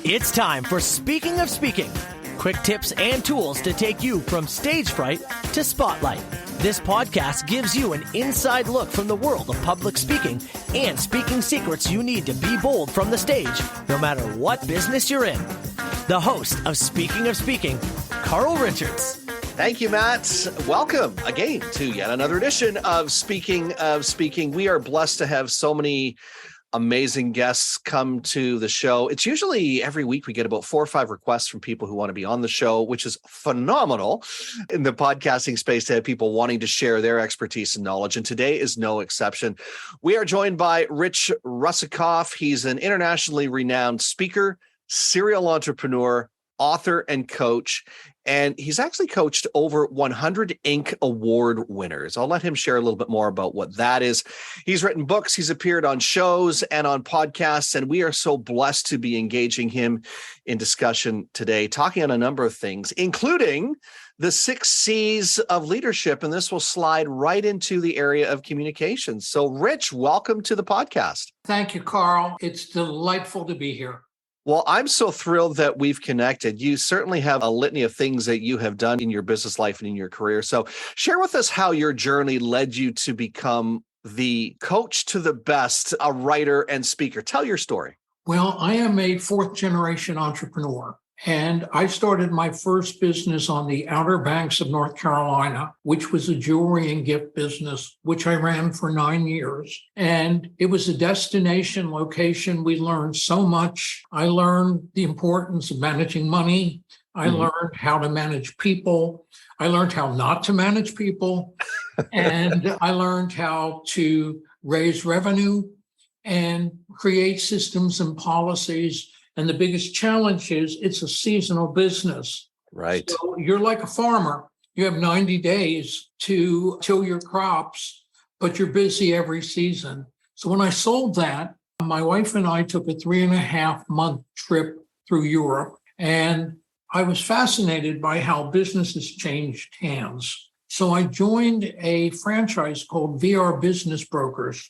It's time for Speaking of Speaking. Quick tips and tools to take you from stage fright to spotlight. This podcast gives you an inside look from the world of public speaking and speaking secrets you need to be bold from the stage, no matter what business you're in. The host of Speaking, Carl Richards. Thank you, Matt. Welcome again to yet another edition of Speaking of Speaking. We are blessed to have so many amazing guests come to the show. It's usually every week we get about 4 or 5 requests from people who want to be on the show, which is phenomenal in the podcasting space to have people wanting to share their expertise and knowledge. And today is no exception. We are joined by Rich Russakoff. He's an internationally renowned speaker, serial entrepreneur, author, and coach. And he's actually coached over 100 Inc. award winners. I'll let him share a little bit more about what that is. He's written books, he's appeared on shows and on podcasts, and we are so blessed to be engaging him in discussion today, talking on a number of things, including the 6 C's of leadership. And this will slide right into the area of communications. So, Rich, welcome to the podcast. Thank you, Carl. It's delightful to be here. Well, I'm so thrilled that we've connected. You certainly have a litany of things that you have done in your business life and in your career. So share with us how your journey led you to become the coach to the best, a writer and speaker. Tell your story. Well, I am a 4th generation entrepreneur, and I started my first business on the Outer Banks of North Carolina, which was a jewelry and gift business, which I ran for 9 years. And it was a destination location. We learned so much. I learned the importance of managing money. I learned how to manage people. I learned how not to manage people. And I learned how to raise revenue and create systems and policies. And the biggest challenge is it's a seasonal business. Right. So you're like a farmer. You have 90 days to till your crops, but you're busy every season. So when I sold that, my wife and I took a 3.5-month trip through Europe, and I was fascinated by how businesses changed hands. So I joined a franchise called VR Business Brokers.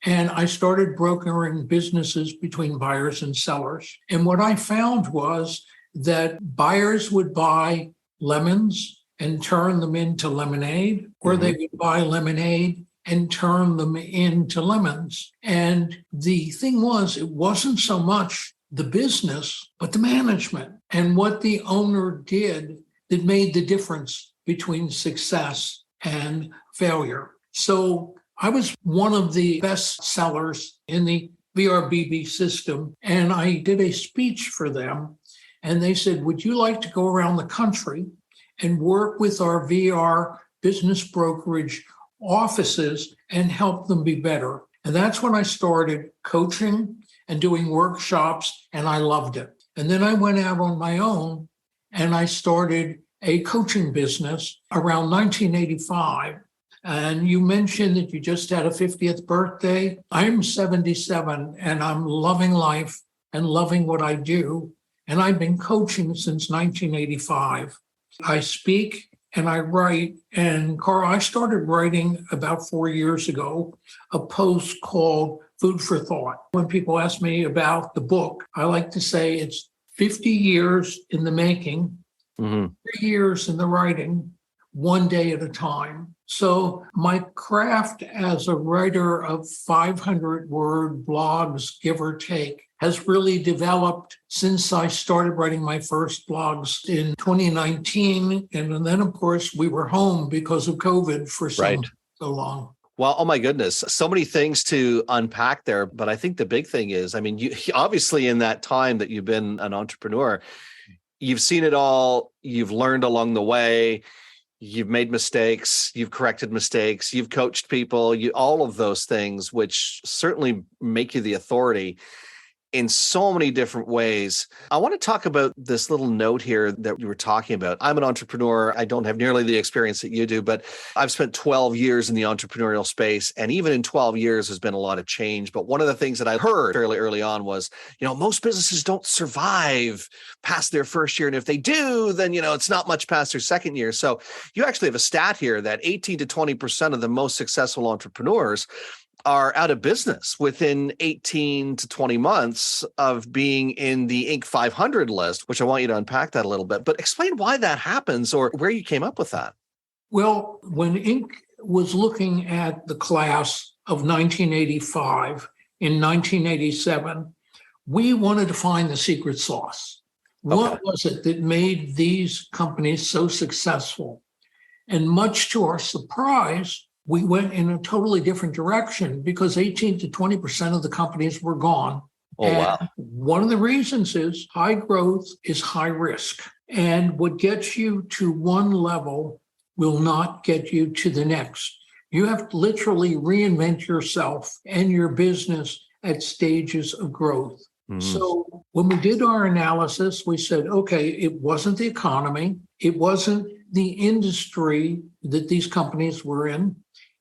And I started brokering businesses between buyers and sellers. And what I found was that buyers would buy lemons and turn them into lemonade, or they would buy lemonade and turn them into lemons. And the thing was, it wasn't so much the business, but the management and what the owner did that made the difference between success and failure. So I was one of the best sellers in the VRBB system, and I did a speech for them. And they said, would you like to go around the country and work with our VR business brokerage offices and help them be better? And that's when I started coaching and doing workshops, and I loved it. And then I went out on my own, and I started a coaching business around 1985. And you mentioned that you just had a 50th birthday. I'm 77, and I'm loving life and loving what I do. And I've been coaching since 1985. I speak and I write. And Carl, I started writing about 4 years ago, a post called Food for Thought. When people ask me about the book, I like to say it's 50 years in the making, 3 years in the writing, 1 day at a time. So my craft as a writer of 500-word blogs, give or take, has really developed since I started writing my first blogs in 2019. And then, of course, we were home because of COVID for so long. Well, oh my goodness, so many things to unpack there. But I think the big thing is, I mean, you obviously in that time that you've been an entrepreneur, you've seen it all, you've learned along the way. You've made mistakes, you've corrected mistakes, you've coached people, all of those things, which certainly make you the authority in so many different ways. I want to talk about this little note here that you were talking about. I'm an entrepreneur. I don't have nearly the experience that you do, but I've spent 12 years in the entrepreneurial space. And even in 12 years, there's been a lot of change. But one of the things that I heard fairly early on was, most businesses don't survive past their first year. And if they do, then, it's not much past their second year. So you actually have a stat here that 18 to 20% of the most successful entrepreneurs are out of business within 18 to 20 months of being in the Inc. 500 list, which I want you to unpack that a little bit. But explain why that happens or where you came up with that. Well, when Inc. was looking at the class of 1985, in 1987, we wanted to find the secret sauce. What was it that made these companies so successful? And much to our surprise, we went in a totally different direction because 18 to 20% of the companies were gone. Oh, wow. One of the reasons is high growth is high risk. And what gets you to one level will not get you to the next. You have to literally reinvent yourself and your business at stages of growth. So when we did our analysis, we said, okay, it wasn't the economy. It wasn't the industry that these companies were in.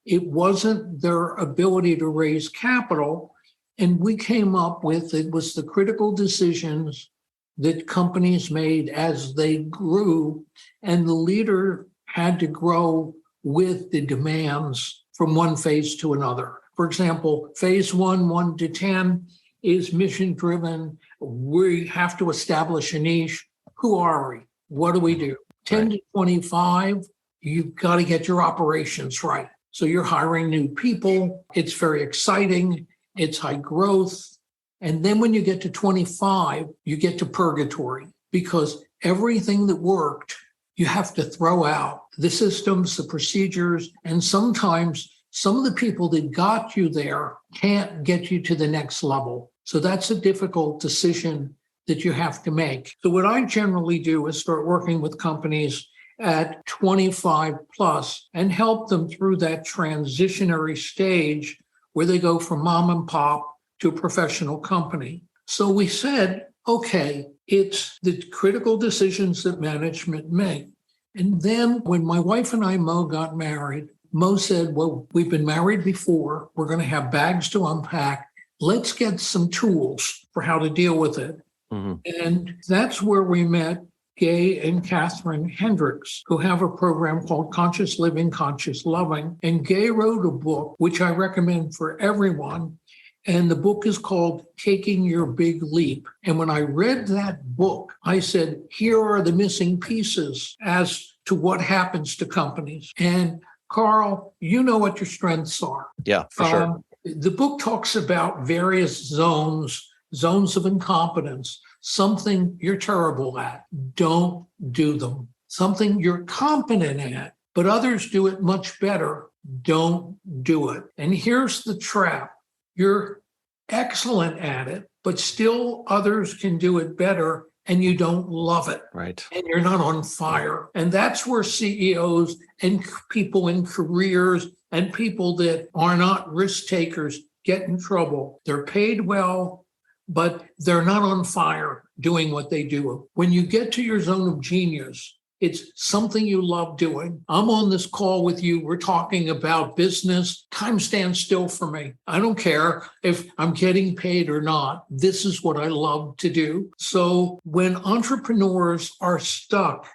It wasn't their ability to raise capital. And we came up with, it was the critical decisions that companies made as they grew, and the leader had to grow with the demands from one phase to another. For example, phase 1 to 10, is mission driven. We have to establish a niche. Who are we? What do we do? 10 to 25, you've got to get your operations right. So you're hiring new people. It's very exciting. It's high growth. And then when you get to 25, you get to purgatory because everything that worked, you have to throw out the systems, the procedures, and sometimes some of the people that got you there can't get you to the next level. So that's a difficult decision that you have to make. So what I generally do is start working with companies at 25 plus and help them through that transitionary stage where they go from mom and pop to a professional company. So we said, okay, it's the critical decisions that management make. And then when my wife and I, Mo, got married, Mo said, well, we've been married before. We're going to have bags to unpack. Let's get some tools for how to deal with it. And that's where we met Gay and Catherine Hendricks, who have a program called Conscious Living, Conscious Loving. And Gay wrote a book, which I recommend for everyone. And the book is called Taking Your Big Leap. And when I read that book, I said, here are the missing pieces as to what happens to companies. And Carl, you know what your strengths are. Yeah, for sure. The book talks about various zones of incompetence, something you're terrible at. Don't do them. Something you're competent at, but others do it much better. Don't do it. And here's the trap. You're excellent at it, but still others can do it better. And you don't love it. Right. And you're not on fire. And that's where CEOs and people in careers and people that are not risk takers get in trouble. They're paid well, but they're not on fire doing what they do. When you get to your zone of genius, it's something you love doing. I'm on this call with you. We're talking about business. Time stands still for me. I don't care if I'm getting paid or not. This is what I love to do. So when entrepreneurs are stuck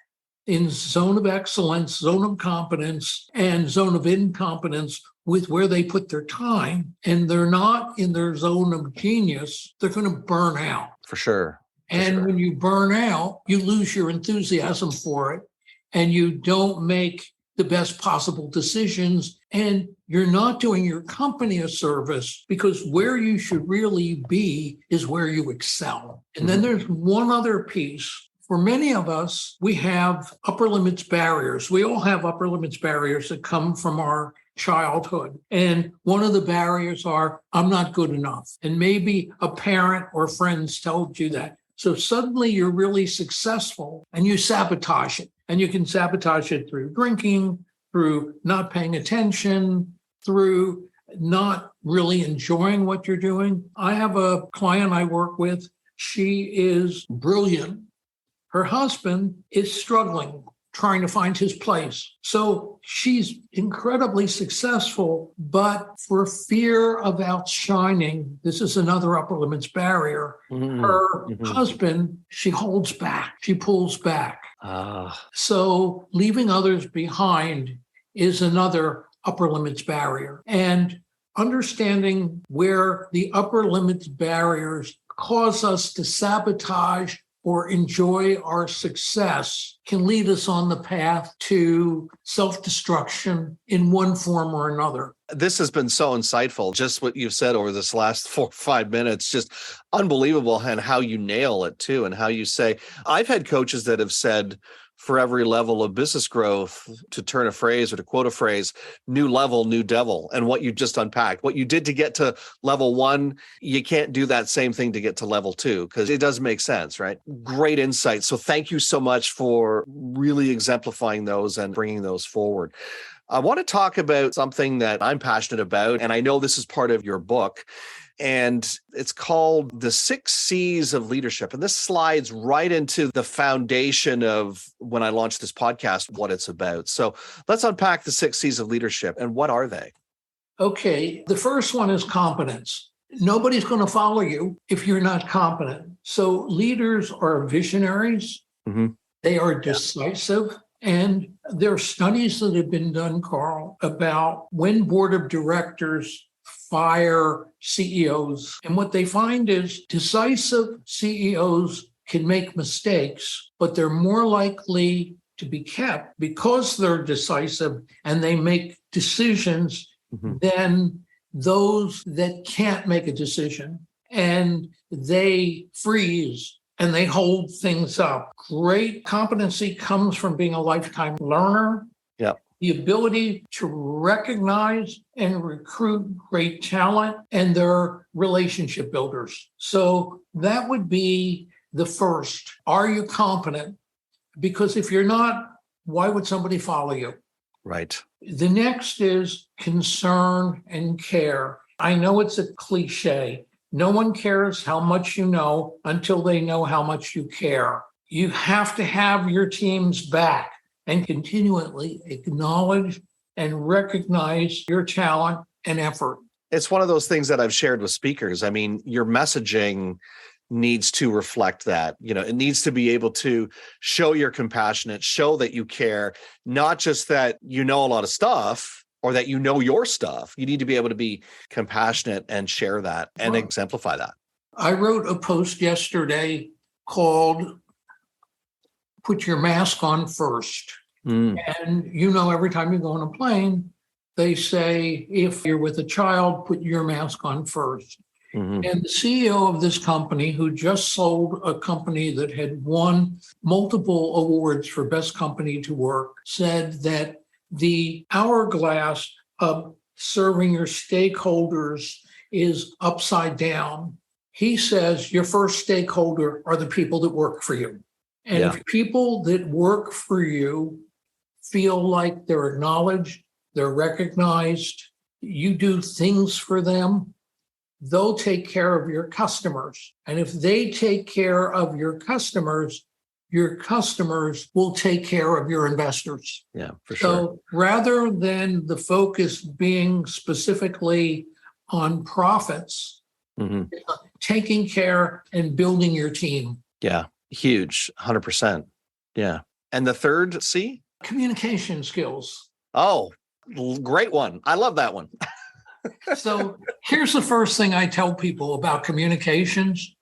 in zone of excellence, zone of competence, and zone of incompetence with where they put their time, and they're not in their zone of genius, they're going to burn out. For sure. And when you burn out, you lose your enthusiasm for it and you don't make the best possible decisions. And you're not doing your company a service because where you should really be is where you excel. And then there's one other piece. For many of us, we have upper limits barriers. We all have upper limits barriers that come from our childhood. And one of the barriers are, I'm not good enough. And maybe a parent or friends told you that. So suddenly you're really successful and you sabotage it. And you can sabotage it through drinking, through not paying attention, through not really enjoying what you're doing. I have a client I work with. She is brilliant. Her husband is struggling, trying to find his place. So she's incredibly successful, but for fear of outshining, this is another upper limits barrier. Her husband, she holds back, she pulls back. So leaving others behind is another upper limits barrier. And understanding where the upper limits barriers cause us to sabotage or enjoy our success can lead us on the path to self-destruction in one form or another. This has been so insightful. Just what you've said over this last 4 or 5 minutes, just unbelievable, and how you nail it too. And how you say, I've had coaches that have said, for every level of business growth, to turn a phrase or to quote a phrase, new level, new devil. And what you just unpacked, what you did to get to level 1, you can't do that same thing to get to level 2, because it does make sense, right? Great insight. So thank you so much for really exemplifying those and bringing those forward. I want to talk about something that I'm passionate about, and I know this is part of your book. And it's called The 6 C's of Leadership. And this slides right into the foundation of, when I launched this podcast, what it's about. So let's unpack the 6 C's of leadership. And what are they? Okay. The first one is competence. Nobody's going to follow you if you're not competent. So leaders are visionaries. Mm-hmm. They are decisive. And there are studies that have been done, Carl, about when board of directors fire CEOs. And what they find is decisive CEOs can make mistakes, but they're more likely to be kept because they're decisive and they make decisions than those that can't make a decision. And they freeze and they hold things up. Great competency comes from being a lifetime learner. Yep. The ability to recognize and recruit great talent, and they're relationship builders. So that would be the first. Are you competent? Because if you're not, why would somebody follow you? Right. The next is concern and care. I know it's a cliche. No one cares how much you know until they know how much you care. You have to have your team's back and continually acknowledge and recognize your talent and effort. It's one of those things that I've shared with speakers. I mean, your messaging needs to reflect that. You know, it needs to be able to show you're compassionate, show that you care, not just that you know a lot of stuff or that you know your stuff. You need to be able to be compassionate and share that and exemplify that. I wrote a post yesterday called Put Your Mask On First. And every time you go on a plane, they say, if you're with a child, put your mask on first. And the CEO of this company, who just sold a company that had won multiple awards for best company to work, said that the hourglass of serving your stakeholders is upside down. He says your first stakeholder are the people that work for you. And if people that work for you feel like they're acknowledged, they're recognized, you do things for them, they'll take care of your customers. And if they take care of your customers will take care of your investors. Yeah, for sure. So rather than the focus being specifically on profits, taking care and building your team. Yeah, huge, 100%. Yeah. And the third C? Communication skills. Oh, great one. I love that one. So here's the first thing I tell people about communications.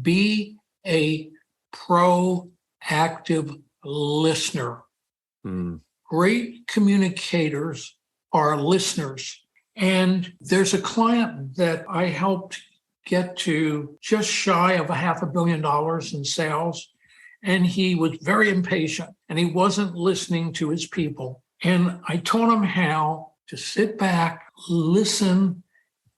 Be a proactive listener. Great communicators are listeners. And there's a client that I helped get to just shy of $500 million in sales. And he was very impatient and he wasn't listening to his people. And I taught him how to sit back, listen,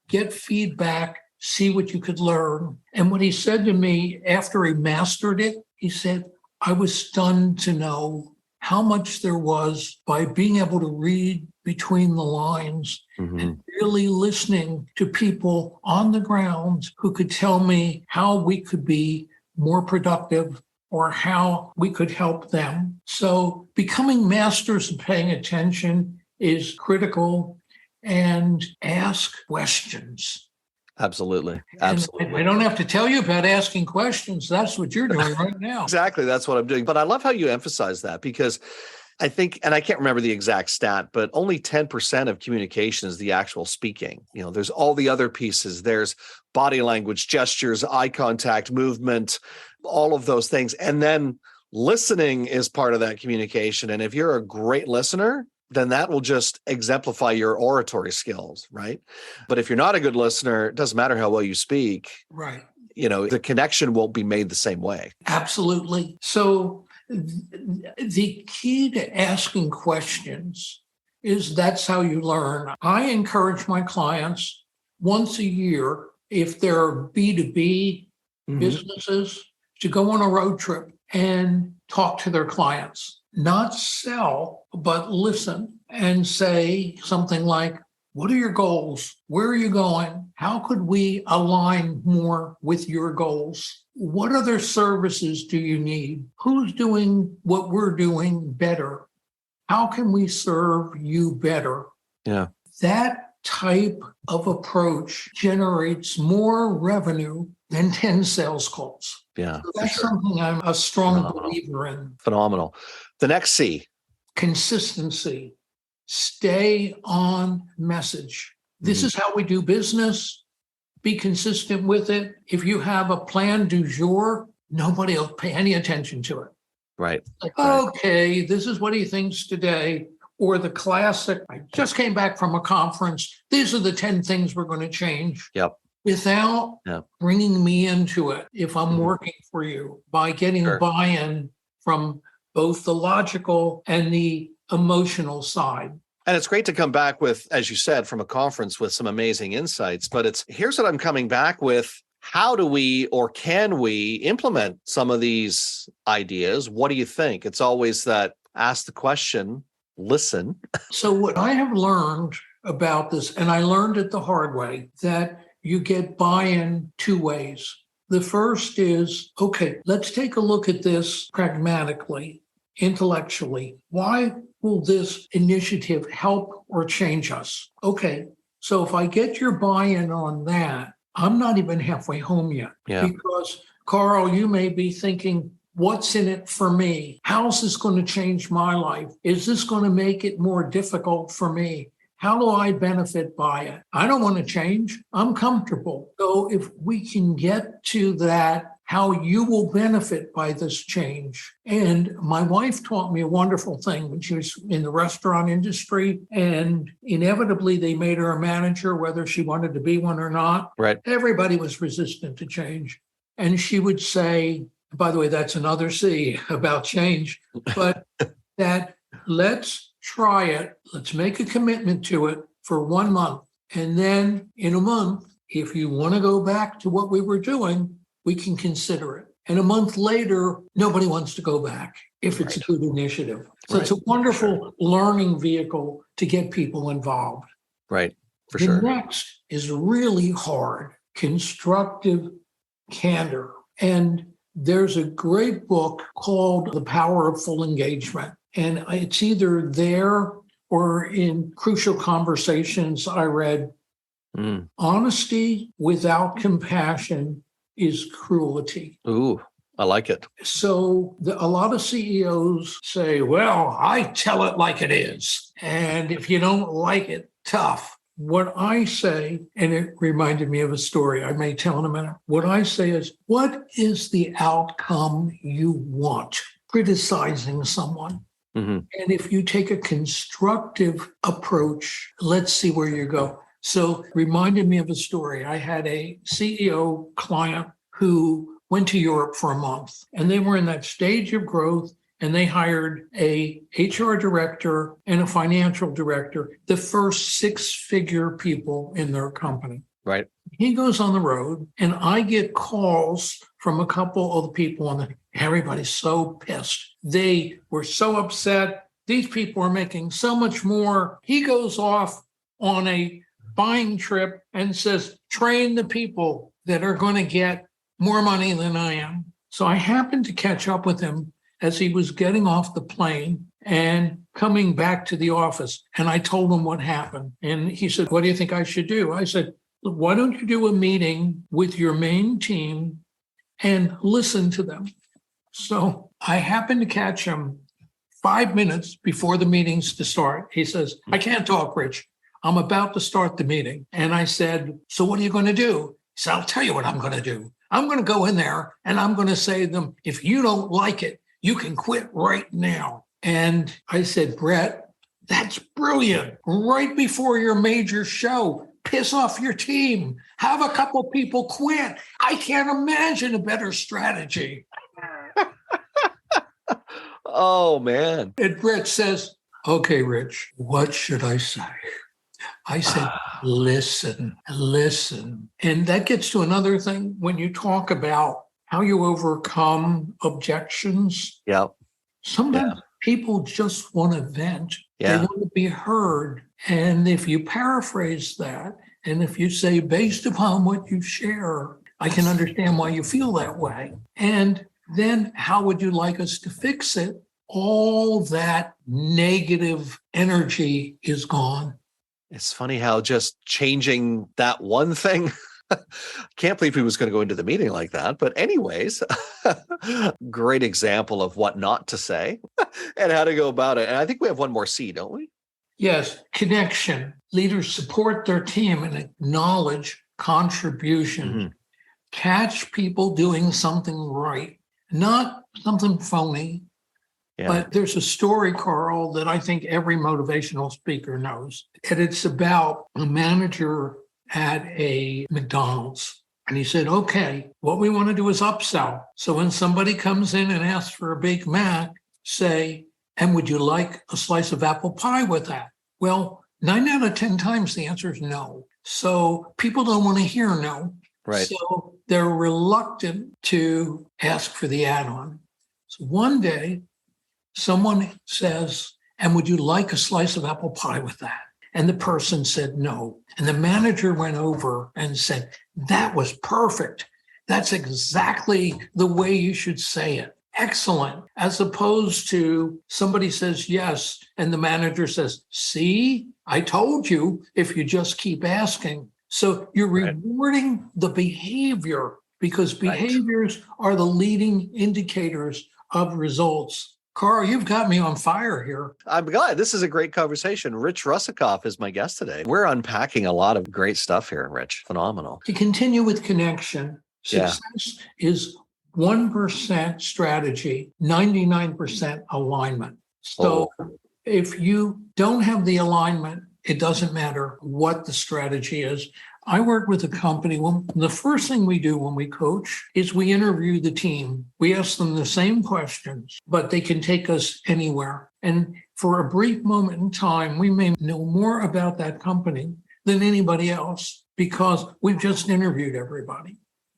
get feedback, see what you could learn. And what he said to me after he mastered it, he said, I was stunned to know how much there was by being able to read between the lines and really listening to people on the ground who could tell me how we could be more productive or how we could help them. So becoming masters of paying attention is critical, and ask questions. Absolutely. And I don't have to tell you about asking questions. That's what you're doing right now. Exactly. That's what I'm doing. But I love how you emphasize that, because I think, and I can't remember the exact stat, but only 10% of communication is the actual speaking. There's all the other pieces. There's body language, gestures, eye contact, movement, all of those things. And then listening is part of that communication. And if you're a great listener, then that will just exemplify your oratory skills, right? But if you're not a good listener, it doesn't matter how well you speak. Right. The connection won't be made the same way. Absolutely. So the key to asking questions is that's how you learn. I encourage my clients once a year, if they're B2B businesses, to go on a road trip and talk to their clients, not sell, but listen and say something like, what are your goals? Where are you going? How could we align more with your goals? What other services do you need? Who's doing what we're doing better? How can we serve you better? Yeah. That type of approach generates more revenue than 10 sales calls. Yeah. So that's something I'm a strong believer in. Phenomenal. The next C. Consistency. Stay on message. This is how we do business. Be consistent with it. If you have a plan du jour, nobody will pay any attention to it. Right. Okay, this is what he thinks today. Or the classic, I just came back from a conference. These are the 10 things we're going to change. Yep. Without bringing me into it, if I'm working for you, by getting buy-in from both the logical and the emotional side. And it's great to come back with, as you said, from a conference with some amazing insights. But here's what I'm coming back with. How do we, or can we, implement some of these ideas? What do you think? It's always that ask the question, listen. So what I have learned about this, and I learned it the hard way, that you get buy-in two ways. The first is, okay, let's take a look at this pragmatically, intellectually. Why will this initiative help or change us? Okay, so if I get your buy-in on that, I'm not even halfway home yet. Yeah. Because, Carl, you may be thinking, what's in it for me? How's this going to change my life? Is this going to make it more difficult for me? How do I benefit by it? I don't want to change. I'm comfortable. So if we can get to that, how you will benefit by this change. And my wife taught me a wonderful thing when she was in the restaurant industry, and inevitably they made her a manager, whether she wanted to be one or not. Right. Everybody was resistant to change. And she would say, by the way, that's another C about change, but that let's try it. Let's make a commitment to it for 1 month. And then in a month, if you want to go back to what we were doing, we can consider it. And a month later, nobody wants to go back if it's a good initiative. So it's a wonderful learning vehicle to get people involved. Right, for sure. The next is really hard, constructive candor. And there's a great book called The Power of Full Engagement. And it's either there or in Crucial Conversations I read. Honesty without compassion is cruelty. Ooh, I like it. So a lot of CEOs say, well, I tell it like it is. And if you don't like it, tough. What I say, and it reminded me of a story I may tell in a minute. What I say is, what is the outcome you want? Criticizing someone. And if you take a constructive approach, let's see where you go. So reminded me of a story. I had a CEO client who went to Europe for a month, and they were in that stage of growth, and they hired a HR director and a financial director, the first six-figure people in their company. Right. He goes on the road, and I get calls from a couple of the people on everybody's so pissed. They were so upset. These people are making so much more. He goes off on a buying trip and says, train the people that are going to get more money than I am. So I happened to catch up with him as he was getting off the plane and coming back to the office. And I told him what happened. And he said, what do you think I should do? I said, why don't you do a meeting with your main team and listen to them? So I happened to catch him 5 minutes before the meeting's to start. He says, I can't talk, Rich. I'm about to start the meeting. And I said, so what are you going to do? He said, I'll tell you what I'm going to do. I'm going to go in there and I'm going to say to them, if you don't like it, you can quit right now. And I said, Brett, that's brilliant. Right before your major show, piss off your team. Have a couple people quit. I can't imagine a better strategy. Oh, man. And Brett says, okay, Rich, what should I say? I said, listen. And that gets to another thing when you talk about how you overcome objections. Yeah. Sometimes people just want to vent. Yeah. They want to be heard. And if you paraphrase that, and if you say, based upon what you share, I can understand why you feel that way. And then how would you like us to fix it? All that negative energy is gone. It's funny how just changing that one thing, can't believe he was going to go into the meeting like that. But anyways, great example of what not to say and how to go about it. And I think we have one more C, don't we? Yes, connection. Leaders support their team and acknowledge contribution. Mm-hmm. Catch people doing something right, not something phony. Yeah. But there's a story, Carl, that I think every motivational speaker knows. And it's about a manager at a McDonald's. And he said, okay, what we want to do is upsell. So when somebody comes in and asks for a Big Mac, say, and would you like a slice of apple pie with that? Well, 9 out of 10 times the answer is no. So people don't want to hear no. Right. So they're reluctant to ask for the add-on. So one day, someone says, and would you like a slice of apple pie with that? And the person said no. And the manager went over and said, that was perfect. That's exactly the way you should say it. Excellent. As opposed to somebody says yes, and the manager says, see, I told you if you just keep asking. So you're rewarding the behavior because behaviors are the leading indicators of results. Carl, you've got me on fire here. I'm glad. This is a great conversation. Rich Russakoff is my guest today. We're unpacking a lot of great stuff here, Rich. Phenomenal. To continue with connection, success is 1% strategy, 99% alignment. So if you don't have the alignment, it doesn't matter what the strategy is. I work with a company. The first thing we do when we coach is we interview the team. We ask them the same questions, but they can take us anywhere. And for a brief moment in time, we may know more about that company than anybody else because we've just interviewed everybody.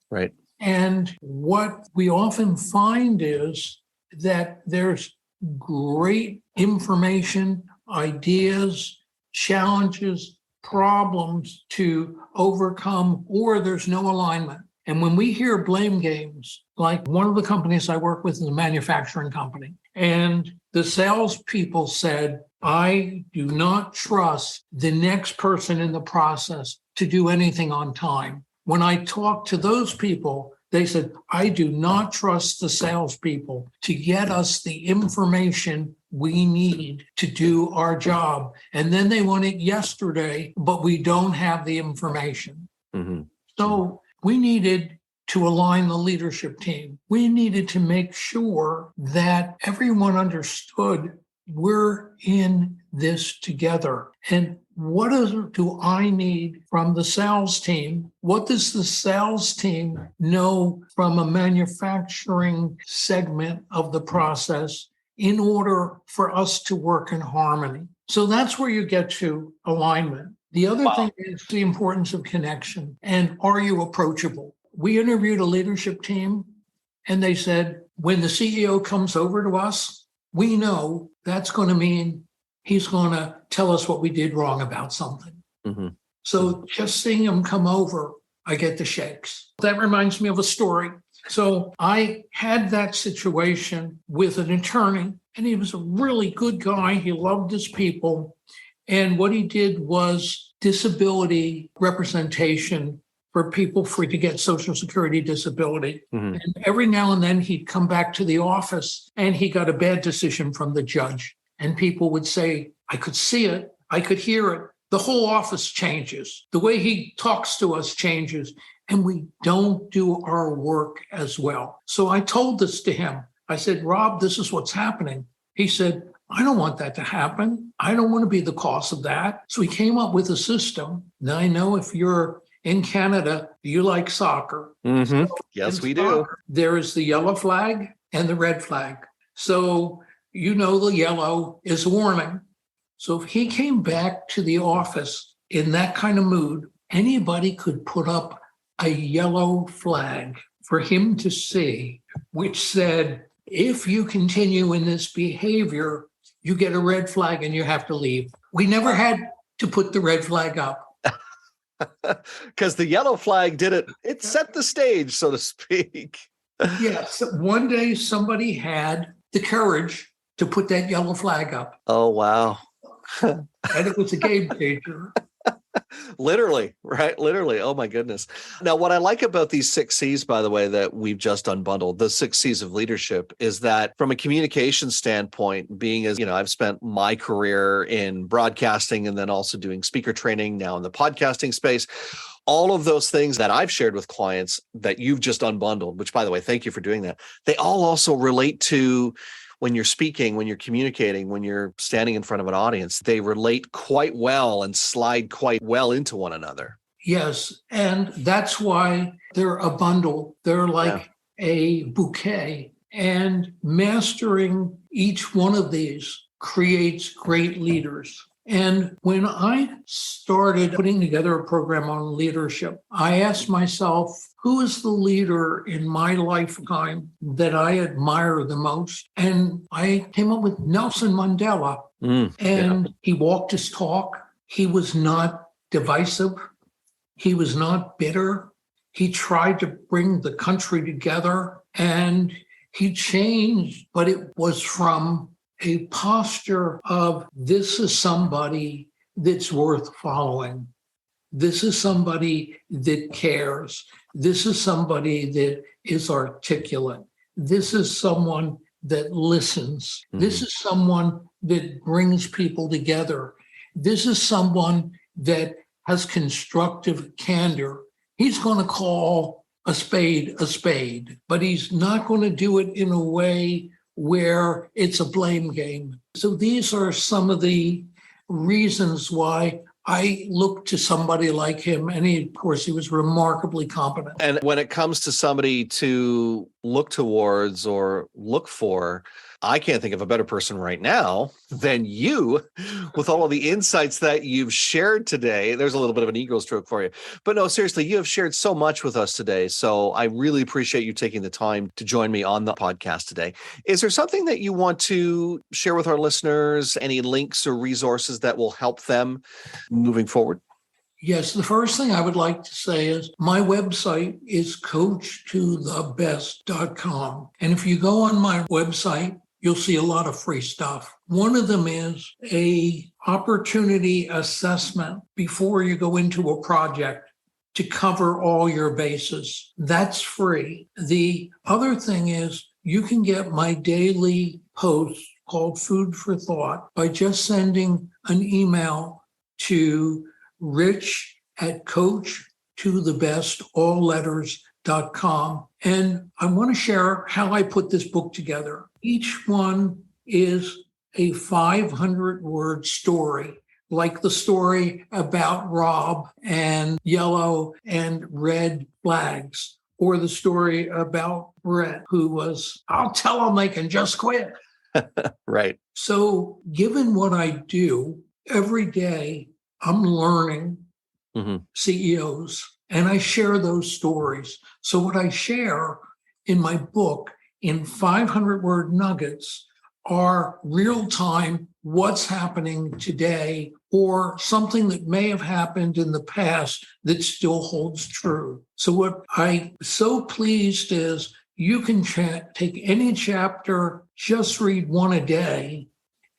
Right. And what we often find is that there's great information, ideas, challenges, problems to overcome, or there's no alignment. And when we hear blame games, like one of the companies I work with is a manufacturing company, and the salespeople said, I do not trust the next person in the process to do anything on time. When I talked to those people, they said, I do not trust the salespeople to get us the information we need to do our job. And then they want it yesterday, but we don't have the information. Mm-hmm. So we needed to align the leadership team. We needed to make sure that everyone understood we're in this together. And what do I need from the sales team? What does the sales team know from a manufacturing segment of the process in order for us to work in harmony? So that's where you get to alignment. The other thing is the importance of connection. And are you approachable? We interviewed a leadership team, and they said, when the CEO comes over to us, we know that's going to mean he's going to tell us what we did wrong about something. Mm-hmm. So just seeing him come over, I get the shakes. That reminds me of a story. So I had that situation with an attorney, and he was a really good guy. He loved his people. And what he did was disability representation for people to get Social Security disability. Mhm. And every now and then he'd come back to the office and he got a bad decision from the judge. And people would say, I could see it, I could hear it. The whole office changes. The way he talks to us changes. And we don't do our work as well. So I told this to him. I said, Rob, this is what's happening. He said, I don't want that to happen. I don't want to be the cause of that. So he came up with a system. Now I know if you're in Canada, you like soccer. Mhm. So Yes, in we do. soccer, there is the yellow flag and the red flag. So you know the yellow is warning. So if he came back to the office in that kind of mood, anybody could put up a yellow flag for him to see, which said, if you continue in this behavior, you get a red flag and you have to leave. We never had to put the red flag up. Because the yellow flag did it. It set the stage, so to speak. Yes. One day somebody had the courage to put that yellow flag up. Oh, wow. And it was a game changer. Literally, right? Literally. Oh, my goodness. Now, what I like about these 6 C's, by the way, that we've just unbundled, the 6 C's of leadership, is that from a communication standpoint, being as, I've spent my career in broadcasting and then also doing speaker training now in the podcasting space, all of those things that I've shared with clients that you've just unbundled, which, by the way, thank you for doing that. They all also relate to when you're speaking, when you're communicating, when you're standing in front of an audience. They relate quite well and slide quite well into one another. Yes. And that's why they're a bundle. They're like a bouquet. And mastering each one of these creates great leaders. And when I started putting together a program on leadership, I asked myself, who is the leader in my lifetime that I admire the most? And I came up with Nelson Mandela. He walked his talk. He was not divisive. He was not bitter. He tried to bring the country together, and he changed, but it was from a posture of, this is somebody that's worth following. This is somebody that cares. This is somebody that is articulate. This is someone that listens. This is someone that brings people together. This is someone that has constructive candor. He's going to call a spade, but he's not going to do it in a way where it's a blame game. So these are some of the reasons why I look to somebody like him. And he was remarkably competent. And when it comes to somebody to look towards or look for, I can't think of a better person right now than you with all of the insights that you've shared today. There's a little bit of an ego stroke for you. But no, seriously, you have shared so much with us today. So I really appreciate you taking the time to join me on the podcast today. Is there something that you want to share with our listeners? Any links or resources that will help them moving forward? Yes, the first thing I would like to say is my website is coachtothebest.com. And if you go on my website, you'll see a lot of free stuff. One of them is a opportunity assessment before you go into a project to cover all your bases. That's free. The other thing is you can get my daily post called Food for Thought by just sending an email to rich@coachtothebest.com. And I want to share how I put this book together. Each one is a 500-word story, like the story about Rob and yellow and red flags, or the story about Brett, who was, I'll tell them they can just quit. Right. So given what I do every day, I'm learning CEOs, and I share those stories. So what I share in my book in 500-word nuggets are real-time, what's happening today, or something that may have happened in the past that still holds true. So what I'm so pleased is you can take any chapter, just read one a day,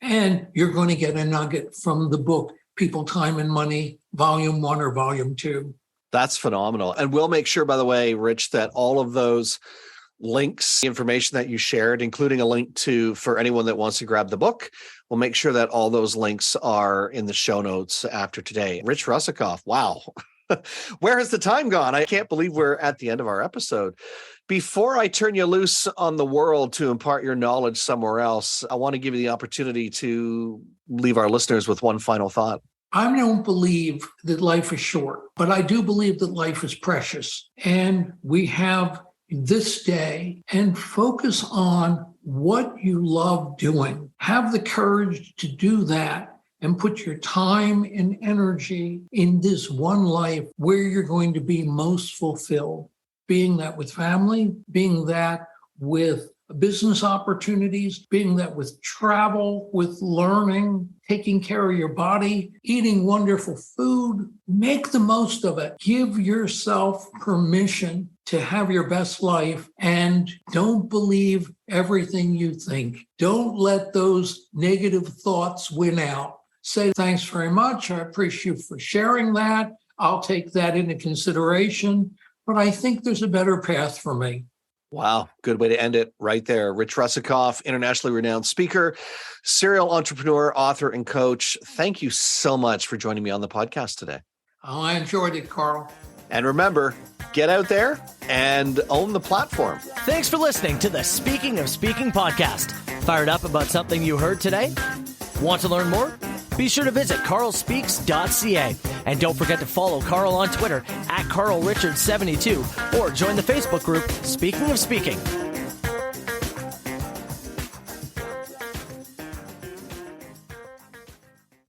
and you're going to get a nugget from the book People, Time, and Money, Volume 1 or Volume 2. That's phenomenal. And we'll make sure, by the way, Rich, that all of those links, information that you shared, including a link to, for anyone that wants to grab the book, we'll make sure that all those links are in the show notes after today. Rich Russakoff, wow. Where has the time gone? I can't believe we're at the end of our episode. Before I turn you loose on the world to impart your knowledge somewhere else, I want to give you the opportunity to leave our listeners with one final thought. I don't believe that life is short, but I do believe that life is precious. And we have this day, and focus on what you love doing. Have the courage to do that and put your time and energy in this one life where you're going to be most fulfilled. Being that with family, being that with business opportunities, being that with travel, with learning, taking care of your body, eating wonderful food. Make the most of it. Give yourself permission to have your best life, and don't believe everything you think. Don't let those negative thoughts win out. Say, thanks very much. I appreciate you for sharing that. I'll take that into consideration, but I think there's a better path for me. Wow. Good way to end it right there. Rich Russakoff, internationally renowned speaker, serial entrepreneur, author, and coach. Thank you so much for joining me on the podcast today. Oh, I enjoyed it, Carl. And remember, get out there and own the platform. Thanks for listening to the Speaking of Speaking podcast. Fired up about something you heard today? Want to learn more? Be sure to visit carlspeaks.ca. And don't forget to follow Carl on Twitter @CarlRichard72 or join the Facebook group Speaking of Speaking.